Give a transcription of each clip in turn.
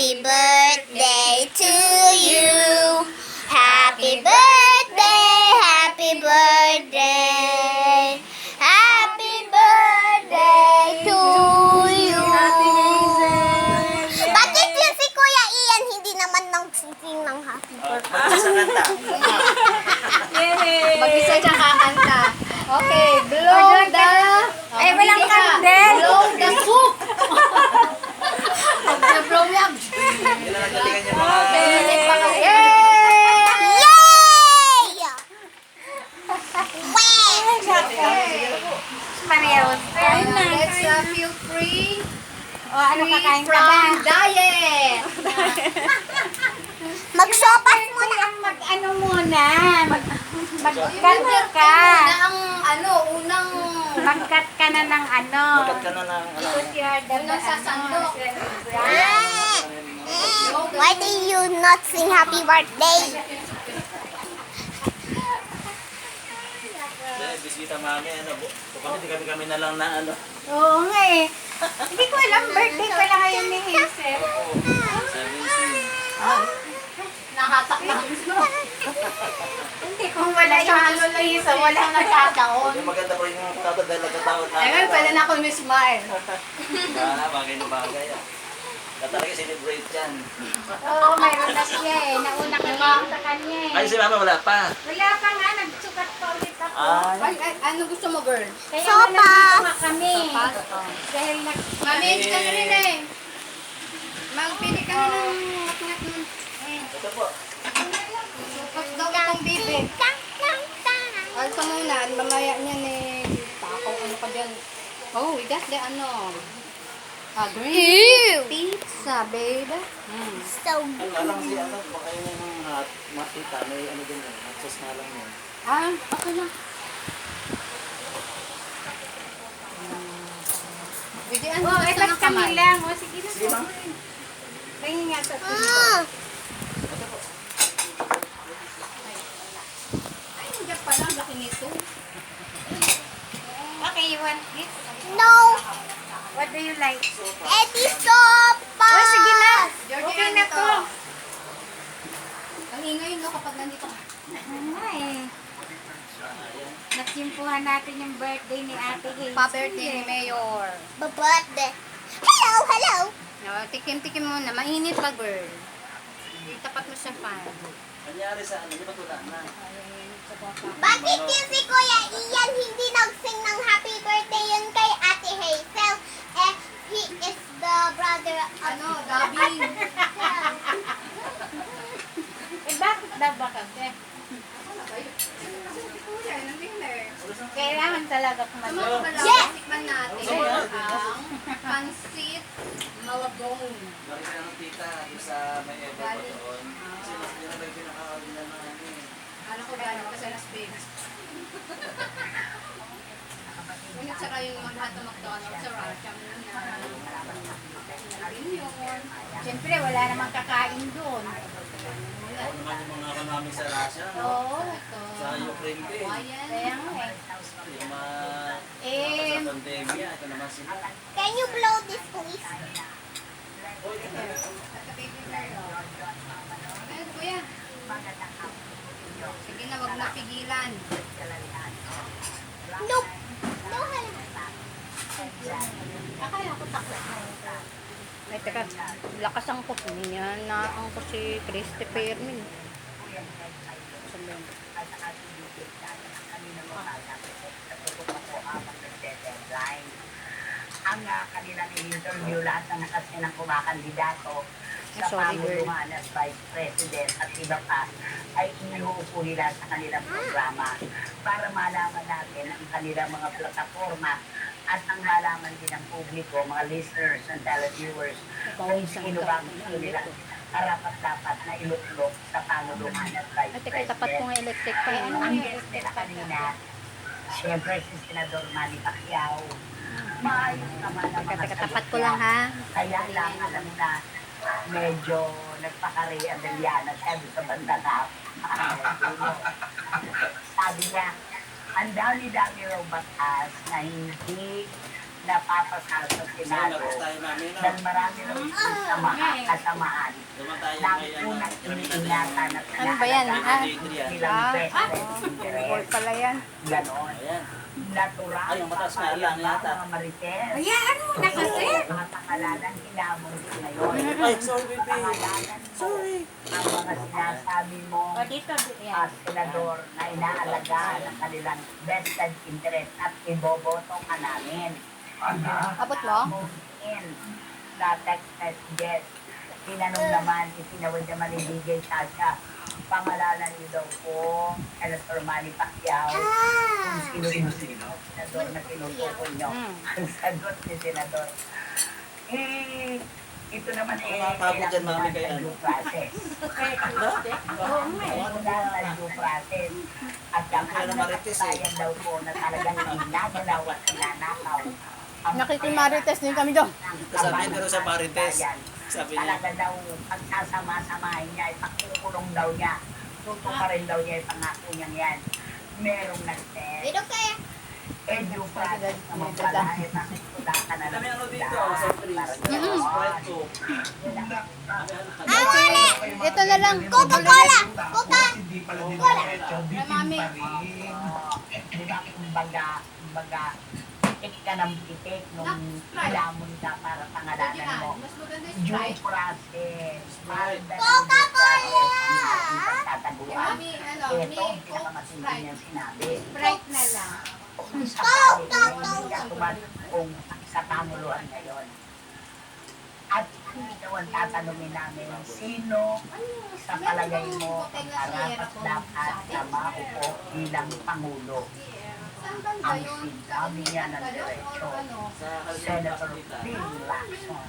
Happy birthday to you. Happy birthday, happy birthday. Happy birthday to you. Bakit yun si Kuya Ian hindi naman nang sing ng happy birthday? Mag-isa sa kanta. Mag-isa siya kakanta. Okay, blow the... Ay, walang candle. Blow the soup. Blow yan. Ilalagalingan niya mga... Yay! Let's feel free. Ano Free kakain ka from ba? diet. Magsopas muna. Mag-ano muna, mag-cut ka. Unang Mag-cut ka na ng ano. Magkat ka na ng... unang sasandok. Why do you not sing happy birthday? Bisita mami, ano, kami kami na lang na ano. Oo nga eh. Hindi ko alam, birthday pala ngayon ni Hazel. Nakatak lang. Hindi, kung wala yung Hazel, wala nagkataon. Yung maganda po yung tatadala-kataon na. Ngayon, pwede na ako smile. Bagay na bagay ah. Talaga celebrate yan. Oo, mayroon na siya eh. Nauna ka na sa kanya eh. Ay, si mama wala pa. Wala pa nga, nagsukat pa ulit ako. Ay. Ano gusto mo, girl? Kaya Sopas. nga nandito nga kami. Dahil Mami-age ka na rin eh. Magpili ka na ng matngat nun. Ito po. Supas daw itong bibig. Also muna, mamaya niyan eh. Takaw ano pa dyan. Oh, we got the green pizza, baby. So Alam si ano, baka yung matita, may ano din yun. Matsos nga lang yun. Okay lang. Pwede Oh, etas kami lang. O, sige na. Sige ma'am. Tingin nga sa Ay, hindi pala. Ang laki nito. Okay, you want this? no, What do you like? Edi sopas. Oh, sige na. Georgie, Okay ano na to? to. Ang ingay no kapag nandito ka. Ano nga eh. Natsimpuhan natin yung birthday ni Ate Hazel. Pa-birthday ni Mayor. Birthday. Hello, hello. No, tikim-tikim mo na. Mainit pa, girl. Tapat mo sa pan. Kanyari sa ano, di ba tula na? Bakit yun si Kuya Ian hindi nag-sing ng happy birthday yun kay Ate Hazel? Eh, he is the brother of... Gabi. Eh, bakit daw ba kasi? Kailangan talaga kumain. Yes! Tikman natin ang pansit malabong. Balik ka ng tita doon sa may Ever pa doon. Kasi mas yun ang pinakakawin na mga ano eh. Ano ko galing kasi Las Vegas. Ngunit saka yung mga lahat ng McDonald's sa Russia muna. Yun yun. Siyempre, wala namang kakain doon. Ako naman yung mga kanaming sa Russia, no? Oo. Sa Ukraine din. Hawaiian. Kaya nga eh. Yung mga Eh, sa pandemya, ito naman sila. Can you blow this, please? At the baby girl. Ayun, kuya. Sige na, wag na pigilan. Nope. No, hello. Akala ko takot. Ay, teka. Lakas ang ko niya na ang ko si Christopher Min. Ang kanilang interview lahat ng nakasinang kumakandidato sa pamumunuan as Vice President at iba pa ay iniuupo nila sa kanilang programa para malaman natin ang kanilang mga plataforma at ang malaman din ng publiko, mga listeners and televiewers kung sino ba ang gusto nila karapat-dapat na iluklok sa pamumunuan as Vice At teka, tapat ko President. nga electric pa Kaya yun. ang guest nila kanina, siyempre si Senador Manny Pacquiao, maayos naman ang mga Teka, tapat sagot ko lang niya. ha. Kaya lang alam na medyo nagpakari-adelyana siya doon sa banda na sabi niya, ang dami-dami raw batas na hindi napapasal sa So, Senado nagpas tayo namin, no? dahil marami ng kasamaan Duman tayo na kay, unang kami natin iniingatan at Ano ba yan? inaalagaan Adrian. nilang Ah, best friend interest. Gold pala yan. Ganon. Ayan. Natural. Ay, yung mataas na lang yata. Mga marites. Ayan, na kasi. Mga pangalanan hinamon din ngayon. Ay, sorry, baby. Pangalanan mo. Sorry. Ang mga sinasabi mo O, dito, yan. senador na inaalagaan ng kanilang vested interest at iboboto ka namin. Abot mo? In sa text messages, tinanong naman, itinawid naman ni DJ Sasha, pangalanan niyo daw po, Senator Manny Pacquiao, kung sino-sino, senador na tinutukoy niyo. Ang sagot ni senador, ito naman Makakapagod dyan, mami, kay ano? due process. Kailangan ng due process. At ang Kaya Marites, eh. nakatayan daw po na talagang ginagalaw at nanakaw. Nakikimarites din kami doon. Sabi niya sa Marites. Sabi niya. Talaga daw, pagsasama-samahin niya, ipakukulong daw niya. Tuto pa rin daw niya, ipangako niyang yan. Merong nag-test. Dito kaya. Due process naman pala, bakit kuda ka na Kami lang ano dito, sila? sa freeze. Ganon. Sprite Coke. Ito na lang. Coca-Cola! Coca! Cola! Mami. Di ba, kumbaga, pitik ka ng pitik nung ilamon ka para pangalanan mo. Mas maganda Due process. Coca-Cola! Tataguan. Mami, ano, Ito ang pinakamatindi niyang sinabi. Sprite na lang. Kung sakali, hindi ka tumatong sa panguluan ngayon. At ikaw ang tatanungin namin, sino sa palagay mo ang karapat dapat na maupo bilang Pangulo? Ang sinabi niya ng diretsyo, Sa Senator Kalita. Bill Lacson.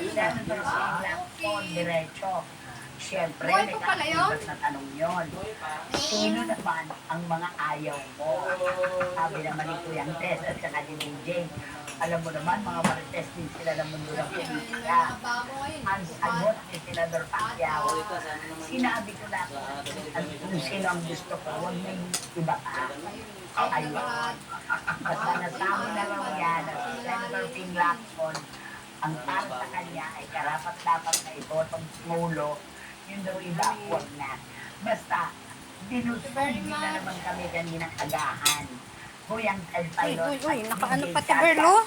Senator Bill Lacson, diretsyo. Siyempre, Buhay may pa pala yun? kakaibat na tanong yun. Sino naman ang mga ayaw mo? Sabi naman ni Kuya Tess at saka ni DJ. Alam mo naman, mga marites din sila ng mundo ng politika. Ang sagot ni Senador Pacquiao, sinabi ko na kung sino ang gusto ko, huwag may iba pa. Ayun. Basta nasabi na raw yan at si Senator Ping Lacson, ang para sa kanya ay karapat-dapat na ibotong Pangulo, yun daw iba, huwag na. Basta, dinusog na naman kami kaninang agahan. Kuyang Ted Pilot. Uy, nakaano pa ti girl, oh.